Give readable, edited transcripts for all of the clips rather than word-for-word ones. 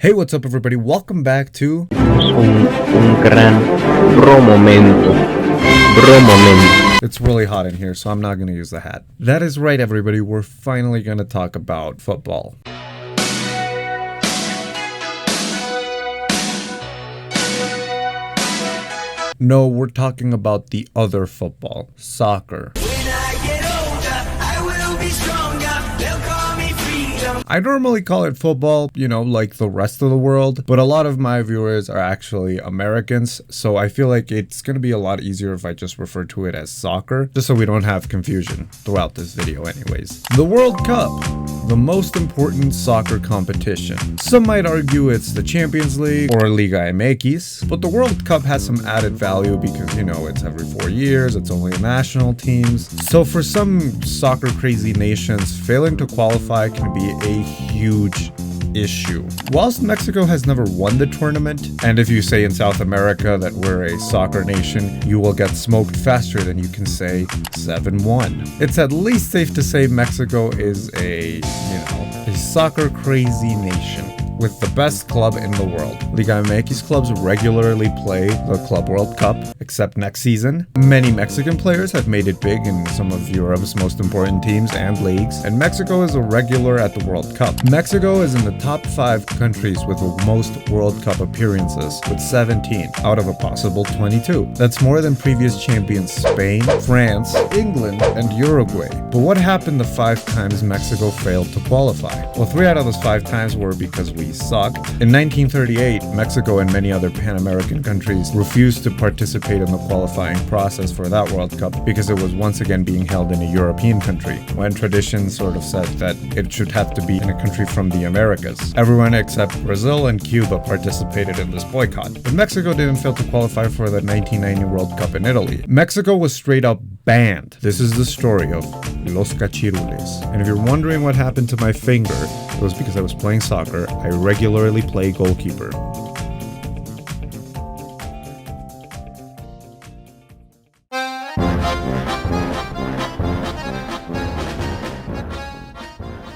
Hey, what's up everybody? Welcome back to un gran bro momento. It's really hot in here, so I'm not going to use the hat. That is right, everybody. We're finally going to talk about football. No, we're talking about the other football, soccer. I normally call it football, like the rest of the world, but a lot of my viewers are actually Americans, so I feel like it's going to be a lot easier if I just refer to it as soccer, just so we don't have confusion throughout this video anyways. The World Cup, the most important soccer competition. Some might argue it's the Champions League or Liga MX, but the World Cup has some added value because, it's every 4 years, it's only national teams. So for some soccer crazy nations, failing to qualify can be a huge issue. Whilst Mexico has never won the tournament, and if you say in South America that we're a soccer nation, you will get smoked faster than you can say 7-1. It's at least safe to say Mexico is a soccer crazy nation with the best club in the world. Liga MX clubs regularly play the Club World Cup, except next season. Many Mexican players have made it big in some of Europe's most important teams and leagues, and Mexico is a regular at the World Cup. Mexico is in the top 5 countries with the most World Cup appearances, with 17 out of a possible 22. That's more than previous champions Spain, France, England, and Uruguay. But what happened the 5 times Mexico failed to qualify? Well, 3 out of those 5 times were because we sucked. In 1938, Mexico and many other Pan-American countries refused to participate in the qualifying process for that World Cup because it was once again being held in a European country, when tradition sort of said that it should have to be in a country from the Americas. Everyone except Brazil and Cuba participated in this boycott, but Mexico didn't fail to qualify for the 1990 World Cup in Italy. Mexico was straight up banned. This is the story of Los Cachirules. And if you're wondering what happened to my finger, it was because I was playing soccer. I regularly play goalkeeper.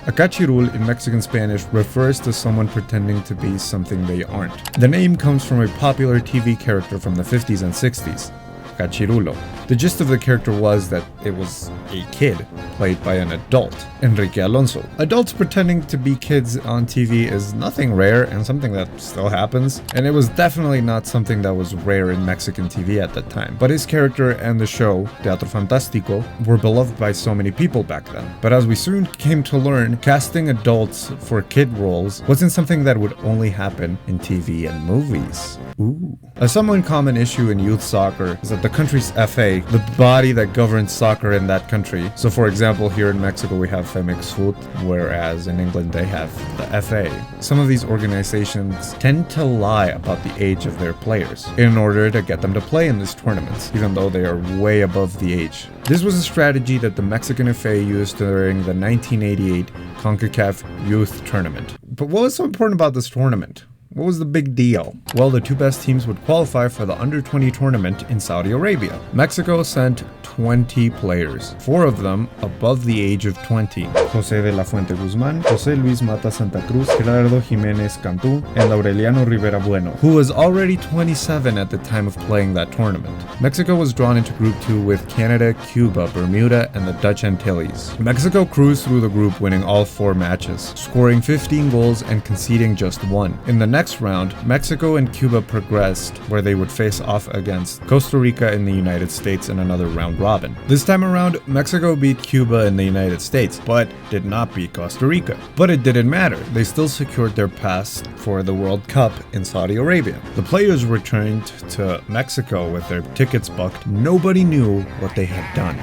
A cachirul in Mexican Spanish refers to someone pretending to be something they aren't. The name comes from a popular TV character from the 50s and 60s, Cachirulo. The gist of the character was that it was a kid played by an adult, Enrique Alonso. Adults pretending to be kids on TV is nothing rare and something that still happens, and it was definitely not something that was rare in Mexican TV at that time. But his character and the show, Teatro Fantástico, were beloved by so many people back then. But as we soon came to learn, casting adults for kid roles wasn't something that would only happen in TV and movies. Ooh. A somewhat common issue in youth soccer is that the country's FA, the body that governs soccer in that country. So for example, here in Mexico we have Femexfut, whereas in England they have the FA. Some of these organizations tend to lie about the age of their players in order to get them to play in these tournaments, even though they are way above the age. This was a strategy that the Mexican FA used during the 1988 CONCACAF Youth Tournament. But what was so important about this tournament? What was the big deal? Well, the 2 best teams would qualify for the Under-20 tournament in Saudi Arabia. Mexico sent 20 players, 4 of them above the age of 20. José de la Fuente Guzmán, José Luis Mata Santa Cruz, Gerardo Jiménez Cantú, and Aureliano Rivera Bueno, who was already 27 at the time of playing that tournament. Mexico was drawn into Group 2 with Canada, Cuba, Bermuda, and the Dutch Antilles. Mexico cruised through the group, winning all 4 matches, scoring 15 goals and conceding just 1. In the next round, Mexico and Cuba progressed, where they would face off against Costa Rica in the United States in another round robin. This time around, Mexico beat Cuba in the United States, but did not beat Costa Rica. But it didn't matter. They still secured their pass for the World Cup in Saudi Arabia. The players returned to Mexico with their tickets booked. Nobody knew what they had done.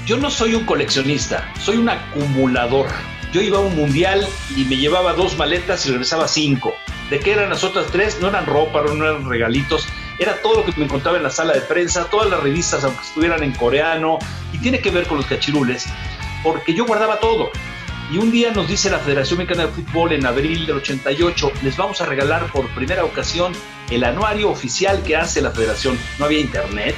Yo no soy un coleccionista, soy un acumulador. Yo iba a un mundial y me llevaba 2 maletas y regresaba 5. ¿De qué eran las otras 3? No eran ropa, no eran regalitos. Era todo lo que me encontraba en la sala de prensa, todas las revistas, aunque estuvieran en coreano. Y tiene que ver con los cachirules, porque yo guardaba todo. Y un día nos dice la Federación Mexicana de Fútbol en abril del 88, les vamos a regalar por primera ocasión el anuario oficial que hace la Federación. No había internet,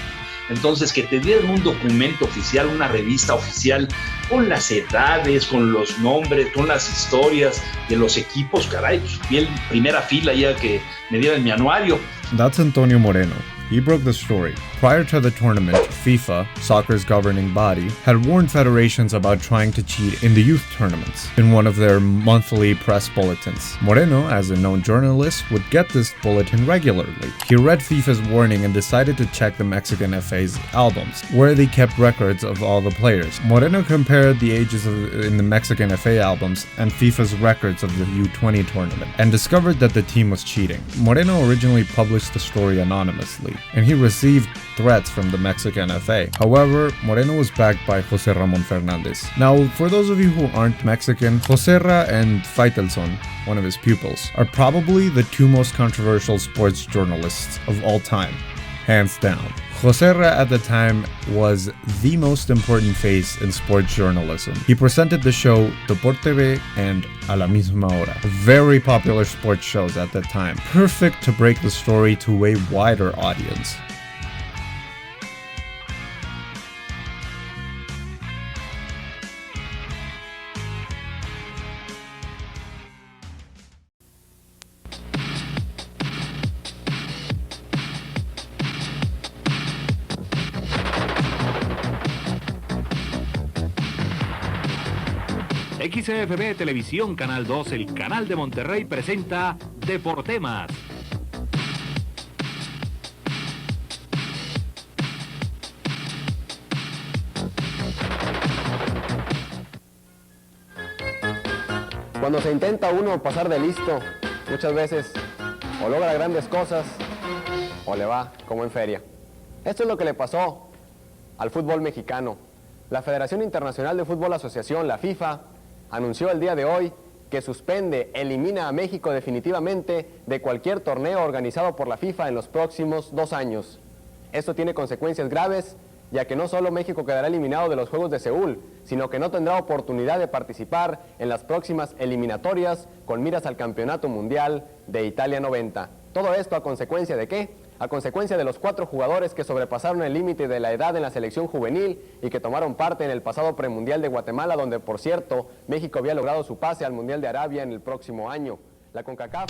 entonces que te dieran un documento oficial, una revista oficial con las edades, con los nombres, con las historias de los equipos, caray, pues fui en primera fila ya que me dieran mi anuario. That's Antonio Moreno. He broke the story. Prior to the tournament, FIFA, soccer's governing body, had warned federations about trying to cheat in the youth tournaments in one of their monthly press bulletins. Moreno, as a known journalist, would get this bulletin regularly. He read FIFA's warning and decided to check the Mexican FA's albums, where they kept records of all the players. Moreno compared the ages in the Mexican FA albums and FIFA's records of the U20 tournament, and discovered that the team was cheating. Moreno originally published the story anonymously, and he received threats from the Mexican FA. However, Moreno was backed by José Ramón Fernández. Now, for those of you who aren't Mexican, Joserra and Faitelson, one of his pupils, are probably the two most controversial sports journalists of all time, hands down. Joserra at the time was the most important face in sports journalism. He presented the show Deporte B and A la Misma Hora, very popular sports shows at the time, perfect to break the story to a wider audience. XFB Televisión Canal 2, el canal de Monterrey presenta Deportemas. Cuando se intenta uno pasar de listo, muchas veces o logra grandes cosas o le va como en feria. Esto es lo que le pasó al fútbol mexicano. La Federación Internacional de Fútbol Asociación, la FIFA, anunció el día de hoy que elimina a México definitivamente de cualquier torneo organizado por la FIFA en los próximos 2 años. Esto tiene consecuencias graves, ya que no solo México quedará eliminado de los Juegos de Seúl, sino que no tendrá oportunidad de participar en las próximas eliminatorias con miras al Campeonato Mundial de Italia 90. ¿Todo esto a consecuencia de qué? A consecuencia de los 4 jugadores que sobrepasaron el límite de la edad en la selección juvenil y que tomaron parte en el pasado premundial de Guatemala, donde, por cierto, México había logrado su pase al Mundial de Arabia en el próximo año. La CONCACAF...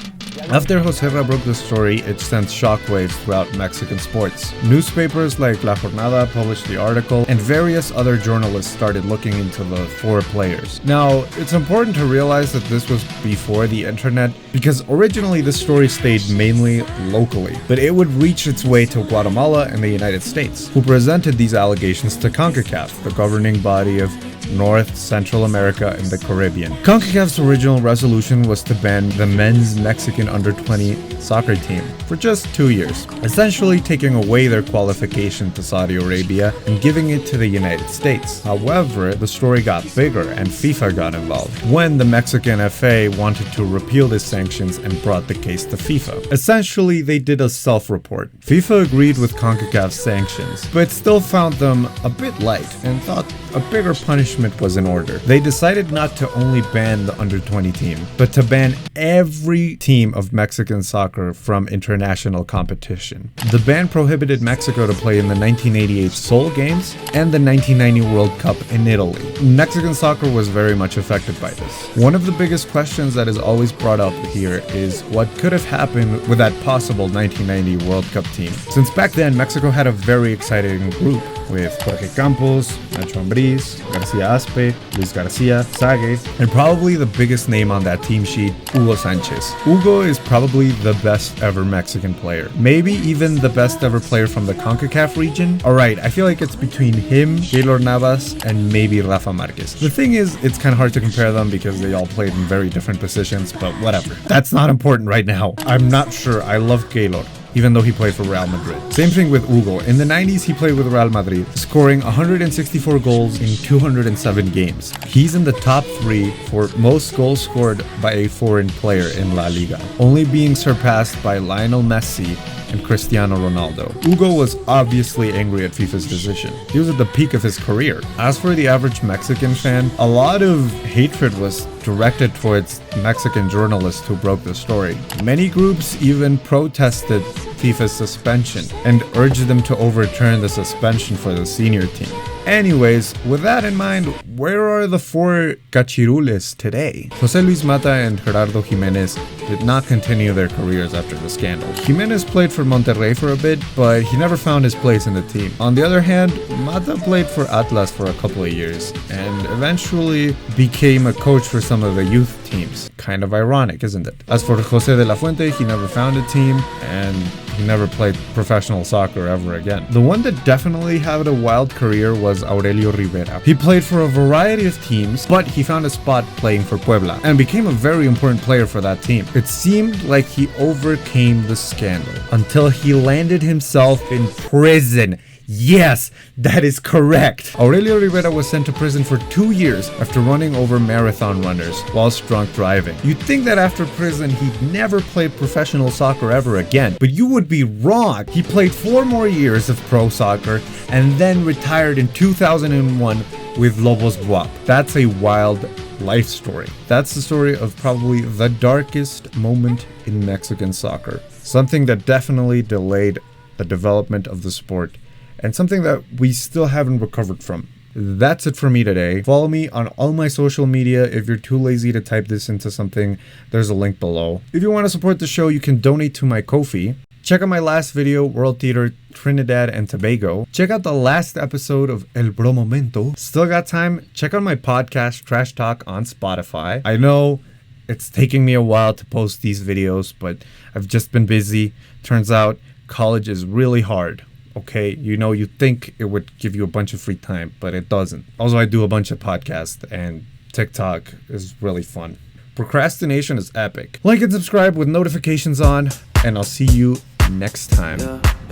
After Joserra broke the story, it sent shockwaves throughout Mexican sports. Newspapers like La Jornada published the article, and various other journalists started looking into the 4 players. Now, it's important to realize that this was before the internet, because originally the story stayed mainly locally, but it would reach its way to Guatemala and the United States, who presented these allegations to CONCACAF, the governing body of North, Central America, and the Caribbean. CONCACAF's original resolution was to ban the men's Mexican under-20 soccer team for just 2 years, essentially taking away their qualification to Saudi Arabia and giving it to the United States. However, the story got bigger and FIFA got involved when the Mexican FA wanted to repeal the sanctions and brought the case to FIFA. Essentially, they did a self-report. FIFA agreed with CONCACAF's sanctions, but still found them a bit light and thought a bigger punishment was in order. They decided not to only ban the under-20 team, but to ban every team of Mexican soccer from international competition. The ban prohibited Mexico to play in the 1988 Seoul Games and the 1990 World Cup in Italy. Mexican soccer was very much affected by this. One of the biggest questions that is always brought up here is what could have happened with that possible 1990 World Cup team. Since back then, Mexico had a very exciting group with Jorge Campos, Nacho Ambriz, Garcia Aspe, Luis Garcia, Sage, and probably the biggest name on that team sheet, Hugo Sanchez. Hugo is probably the best ever Mexican player. Maybe even the best ever player from the CONCACAF region. Alright, I feel like it's between him, Keylor Navas, and maybe Rafa Marquez. The thing is, it's kind of hard to compare them because they all played in very different positions, but whatever. That's not important right now. I'm not sure. I love Keylor, even though he played for Real Madrid. Same thing with Hugo. In the 90s, he played with Real Madrid, scoring 164 goals in 207 games. He's in the top 3 for most goals scored by a foreign player in La Liga, only being surpassed by Lionel Messi and Cristiano Ronaldo. Hugo was obviously angry at FIFA's decision. He was at the peak of his career. As for the average Mexican fan, a lot of hatred was directed towards Mexican journalists who broke the story. Many groups even protested FIFA's suspension and urged them to overturn the suspension for the senior team. Anyways, with that in mind, where are the four Cachirules today? Jose Luis Mata and Gerardo Jimenez did not continue their careers after the scandal. Jimenez played for Monterrey for a bit, but he never found his place in the team. On the other hand, Mata played for Atlas for a couple of years and eventually became a coach for some of the youth teams. Kind of ironic, isn't it? As for Jose de la Fuente, he never found a team and he never played professional soccer ever again. The one that definitely had a wild career was Aurelio Rivera. He played for a variety of teams, but he found a spot playing for Puebla and became a very important player for that team. It seemed like he overcame the scandal until he landed himself in prison. Yes, that is correct. Aurelio Rivera was sent to prison for 2 years after running over marathon runners whilst drunk driving. You'd think that after prison he'd never play professional soccer ever again, but you would be wrong. He played 4 more years of pro soccer and then retired in 2001 with Lobos Buap. That's a wild life story. That's the story of probably the darkest moment in Mexican soccer. Something that definitely delayed the development of the sport, and something that we still haven't recovered from. That's it for me today. Follow me on all my social media. If you're too lazy to type this into something, there's a link below. If you want to support the show, you can donate to my Ko-fi. Check out my last video, World Theater Trinidad and Tobago. Check out the last episode of El Bro Momento. Still got time? Check out my podcast, Trash Talk, on Spotify. I know it's taking me a while to post these videos, but I've just been busy. Turns out college is really hard. Okay, you know, you think it would give you a bunch of free time, but it doesn't. Also, I do a bunch of podcasts, and TikTok is really fun. Procrastination is epic. Like and subscribe with notifications on, and I'll see you next time.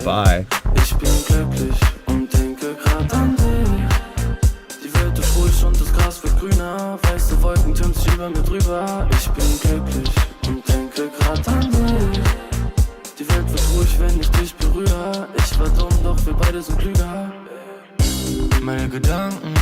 Bye. Ich bin glücklich und denke grad an dich. Die Welt ist ruhig und das Gras wird grüner. Weiße Wolken türmen sich über mir drüber. Ich bin glücklich und denke grad an dich. Die Welt wird ruhig, wenn ich dich berühre. Ich war dumm, doch wir beide sind klüger. Meine Gedanken